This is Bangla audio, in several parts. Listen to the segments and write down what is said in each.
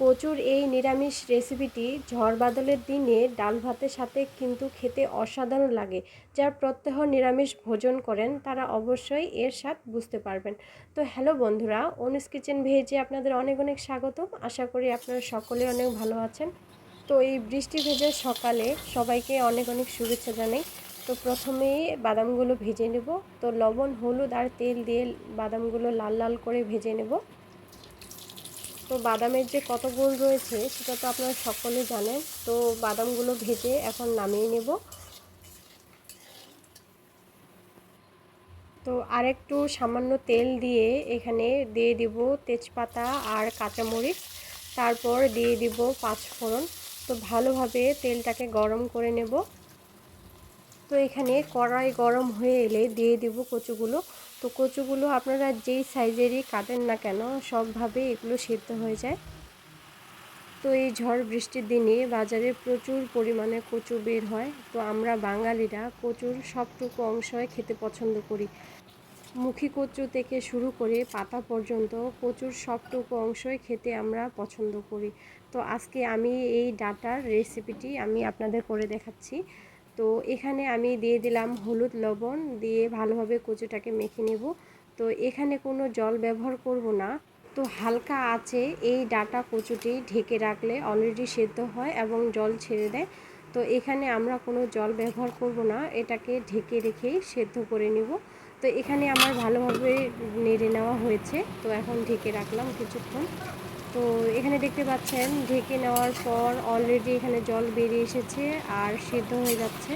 কচুর এই নিরামিষ রেসিপিটি ঝড় বাদলের দিনে ডাল ভাতের সাথে কিন্তু খেতে অসাধারণ লাগে। যারা প্রত্যহ নিরামিষ ভোজন করেন তারা অবশ্যই এর স্বাদ বুঝতে পারবেন। তো হ্যালো বন্ধুরা, অনুস কিচেন ভেজে আপনাদের অনেক অনেক স্বাগতম। আশা করি আপনারা সকলে অনেক ভালো আছেন। তো এই বৃষ্টি ভেজা সকালে সবাইকে অনেক অনেক শুভেচ্ছা জানাই। তো প্রথমেই বাদামগুলো ভেজে নেব। তো লবণ, হলুদ আর তেল দিয়ে বাদামগুলো লাল লাল করে ভেজে নেব। তো বাদামের যে কত গুণ রয়েছে সেটা তো আপনারা সকলে জানেন। তো বাদামগুলো ভেজে এখন নামিয়ে নেব। তো আরেকটু সামান্য তেল দিয়ে এখানে দিয়ে দিব তেজপাতা আর কাঁচামরিচ, তারপর দিয়ে দিব পাঁচফোড়ন। তো ভালোভাবে তেলটাকে গরম করে নেব। তো এখানে কড়াই গরম হয়ে এলে দিয়ে দিব কচুগুলো। তো কচুগুলো আপনারা যেই সাইজেরই কাটেন না কেন সবভাবে এগুলো সিদ্ধ হয়ে যায়। তো এই ঝড় বৃষ্টির দিনে বাজারে প্রচুর পরিমাণে কচু বের হয়। তো আমরা বাঙালিরা কচুর সবটুকু অংশই খেতে পছন্দ করি। মুখী কচু থেকে শুরু করে পাতা পর্যন্ত কচুর সবটুকু অংশই খেতে আমরা পছন্দ করি। তো আজকে আমি এই ডাঁটার রেসিপিটি আমি আপনাদের করে দেখাচ্ছি। তো এখানে আমি দিয়ে দিলাম হলুদ, লবণ দিয়ে ভালোভাবে কচুটাকে মেখে নেব। তো এখানে কোনো জল ব্যবহার করব না। তো হালকা আঁচে এই ডাঁটা কচুটি ঢেকে রাখলে অলরেডি সেদ্ধ হয় এবং জল ছেড়ে দেয়। তো এখানে আমরা কোনো জল ব্যবহার করব না, এটাকে ঢেকে রেখেই সেদ্ধ করে নেব। তো এখানে আমার ভালোভাবে নেড়ে নেওয়া হয়েছে। তো এখন ঢেকে রাখলাম কিছুক্ষণ। তো এখানে দেখতে পাচ্ছেন ঢেকে নেওয়ার পর অলরেডি এখানে জল বেরিয়ে এসেছে আর সেদ্ধ হয়ে যাচ্ছে।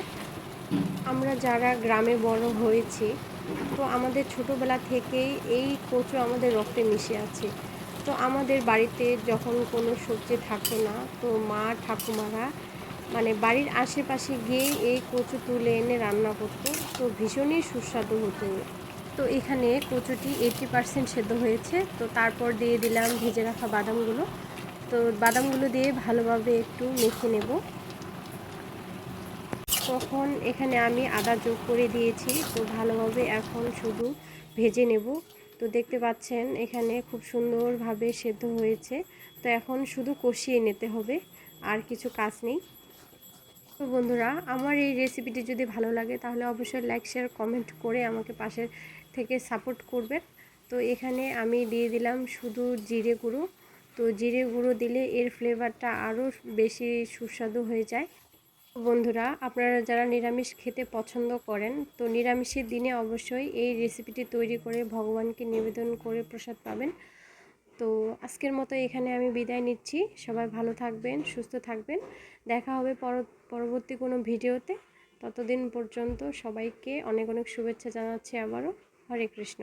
আমরা যারা গ্রামে বড় হয়েছি, তো আমাদের ছোটোবেলা থেকেই এই কচু আমাদের রক্তে মিশে আছে। তো আমাদের বাড়িতে যখন কোনো সবজি থাকতো না, তো মা ঠাকুমারা মানে বাড়ির আশেপাশে গিয়ে এই কচু তুলে এনে রান্না করতো। তো ভীষণই সুস্বাদু হতো। তো এখানে কচুটি 80% সেদ্ধ হয়েছে। তো তারপর দিয়ে দিলাম ভেজে রাখা বাদামগুলো। তো বাদামগুলো দিয়ে ভালোভাবে একটু মেখে নেব। তখন এখানে আমি আদা যোগ করে দিয়েছি। তো ভালোভাবে এখন শুধু ভেজে নেব। তো দেখতে পাচ্ছেন এখানে খুব সুন্দরভাবে সেদ্ধ হয়েছে। তো এখন শুধু কষিয়ে নিতে হবে, আর কিছু কাজ নেই। তো বন্ধুরা, আমার এই রেসিপিটি যদি ভালো লাগে তাহলে অবশ্যই লাইক, শেয়ার, কমেন্ট করে আমাকে পাশে থেকে সাপোর্ট করবেন। তো এখানে আমি দিয়ে দিলাম শুধু জিরে গুঁড়ো। তো জিরে গুঁড়ো দিলে এর ফ্লেভারটা আরও বেশি সুস্বাদু হয়ে যায়। বন্ধুরা, আপনারা যারা নিরামিষ খেতে পছন্দ করেন, তো নিরামিষের দিনে অবশ্যই এই রেসিপিটি তৈরি করে ভগবানকে নিবেদন করে প্রসাদ পাবেন। তো আজকের মতো এখানে আমি বিদায় নিচ্ছি। সবাই ভালো থাকবেন, সুস্থ থাকবেন। দেখা হবে পরবর্তী কোনো ভিডিওতে। ততদিন পর্যন্ত সবাইকে অনেক অনেক শুভেচ্ছা জানাচ্ছি আবারও। হরে কৃষ্ণ।